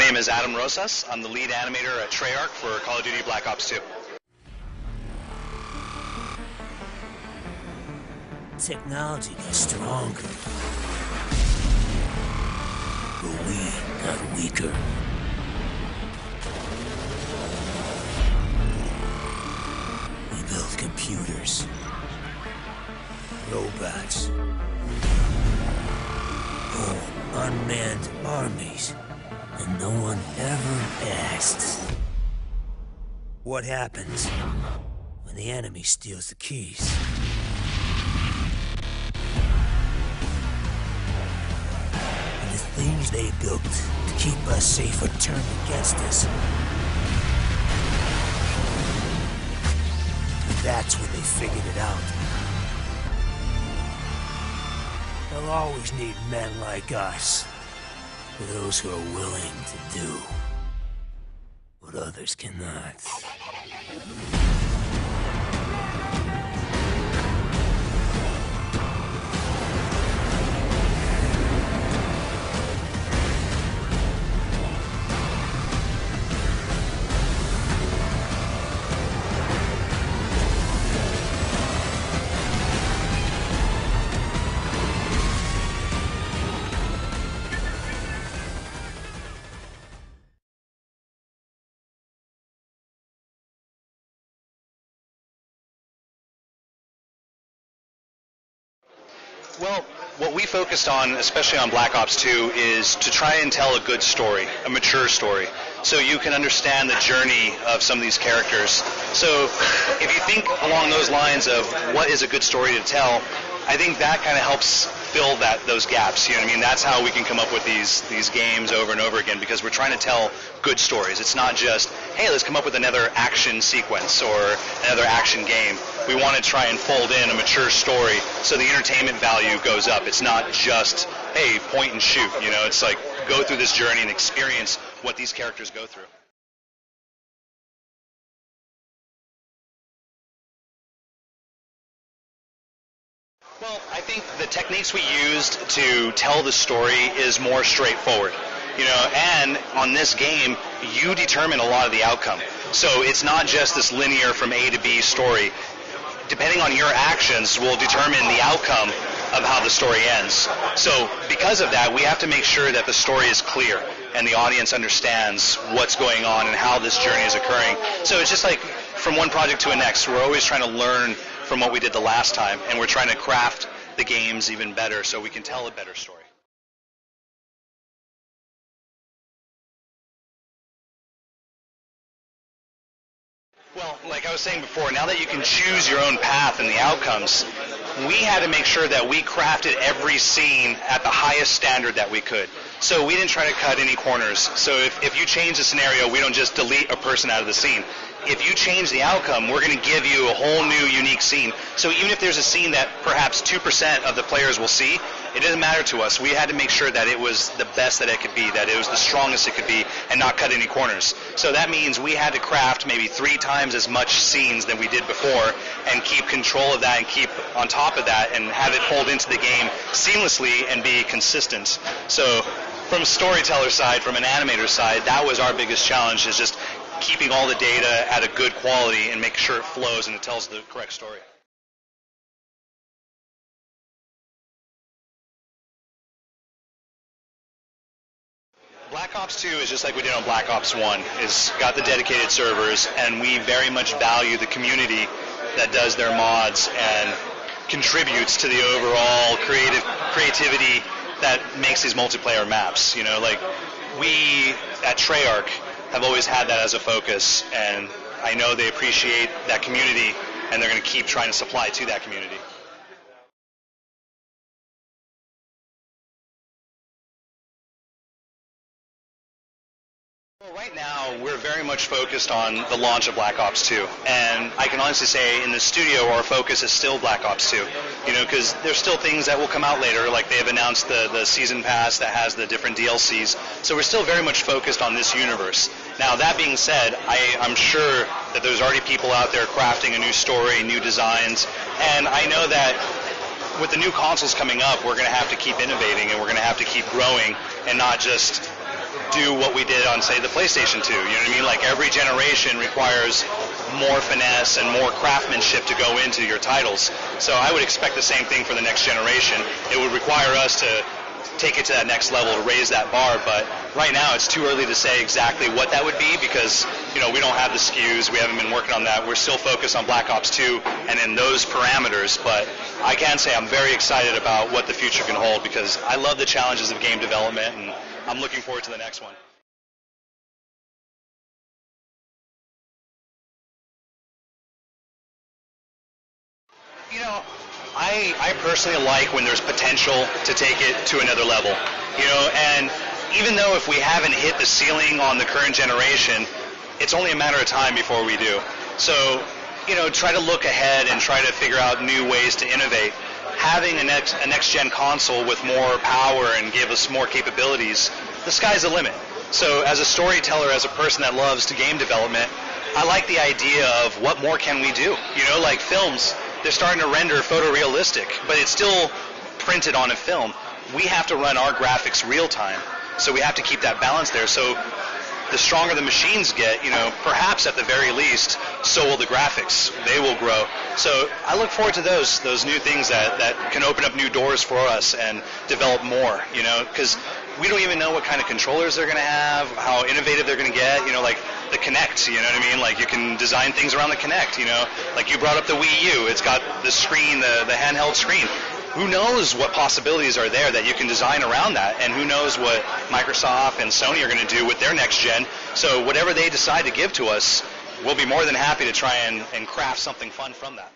name is Adam Rosas. I'm the lead animator at Treyarch for Call of Duty Black Ops 2. Technology got stronger, but we got weaker. We built computers, robots, whole unmanned armies, and no one ever asked, what happens when the enemy steals the keys? And the things they built to keep us safe are turned against us. And that's when they figured it out. They'll always need men like us. Those who are willing to do what others cannot. Well, what we focused on, especially on Black Ops 2, is to try and tell a good story, a mature story, so you can understand the journey of some of these characters. So if you think along those lines of what is a good story to tell, I think that kind of helps fill those gaps. You know what I mean? That's how we can come up with these games over and over again, because we're trying to tell good stories. It's not just, hey, let's come up with another action sequence or another action game. We want to try and fold in a mature story so the entertainment value goes up. It's not just, hey, point and shoot. You know, it's like go through this journey and experience what these characters go through. Well, I think the techniques we used to tell the story is more straightforward. You know, and on this game, you determine a lot of the outcome. So it's not just this linear from A to B story. Depending on your actions will determine the outcome of how the story ends. So because of that, we have to make sure that the story is clear and the audience understands what's going on and how this journey is occurring. So it's just like from one project to the next, we're always trying to learn from what we did the last time, and we're trying to craft the games even better so we can tell a better story. Well, like I was saying before, now that you can choose your own path and the outcomes, we had to make sure that we crafted every scene at the highest standard that we could. So we didn't try to cut any corners. So if you change the scenario, we don't just delete a person out of the scene. If you change the outcome, we're going to give you a whole new unique scene. So even if there's a scene that perhaps 2% of the players will see, it doesn't matter to us. We had to make sure that it was the best that it could be, that it was the strongest it could be, and not cut any corners. So that means we had to craft maybe 3 times as much scenes than we did before, and keep control of that and keep on top of that and have it fold into the game seamlessly and be consistent. So from a storyteller side, from an animator side, that was our biggest challenge, is just keeping all the data at a good quality and make sure it flows and it tells the correct story. Black Ops 2 is just like we did on Black Ops 1. It's got the dedicated servers, and we very much value the community that does their mods and contributes to the overall creativity that makes these multiplayer maps. You know, like we at Treyarch have always had that as a focus, and I know they appreciate that community, and they're going to keep trying to supply to that community. Well, right now, we're very much focused on the launch of Black Ops 2, and I can honestly say in the studio our focus is still Black Ops 2, you know, because there's still things that will come out later, like they have announced the season pass that has the different DLCs, so we're still very much focused on this universe. Now, that being said, I'm sure that there's already people out there crafting a new story, new designs, and I know that with the new consoles coming up, we're going to have to keep innovating, and we're going to have to keep growing, and not just do what we did on, say, the PlayStation 2. You know what I mean? Like every generation requires more finesse and more craftsmanship to go into your titles. So I would expect the same thing for the next generation. It would require us to take it to that next level, to raise that bar, but right now it's too early to say exactly what that would be because, you know, we don't have the SKUs, we haven't been working on that. We're still focused on Black Ops 2 and in those parameters, but I can say I'm very excited about what the future can hold because I love the challenges of game development and I'm looking forward to the next one. You know, I personally like when there's potential to take it to another level, you know, and even though if we haven't hit the ceiling on the current generation, it's only a matter of time before we do. So, you know, try to look ahead and try to figure out new ways to innovate. Having a next-gen console with more power and give us more capabilities, the sky's the limit. So as a storyteller, as a person that loves to game development, I like the idea of what more can we do? You know, like films. They're starting to render photorealistic, but it's still printed on a film. We have to run our graphics real time, so we have to keep that balance there. So the stronger the machines get, you know, perhaps at the very least, so will the graphics. They will grow. So I look forward to those new things that can open up new doors for us and develop more, you know, because we don't even know what kind of controllers they're going to have, how innovative they're going to get, you know, like the Kinect, you know what I mean? Like you can design things around the Kinect, you know, like you brought up the Wii U. It's got the screen, the handheld screen. Who knows what possibilities are there that you can design around that, and who knows what Microsoft and Sony are going to do with their next gen. So whatever they decide to give to us, we'll be more than happy to try and craft something fun from that.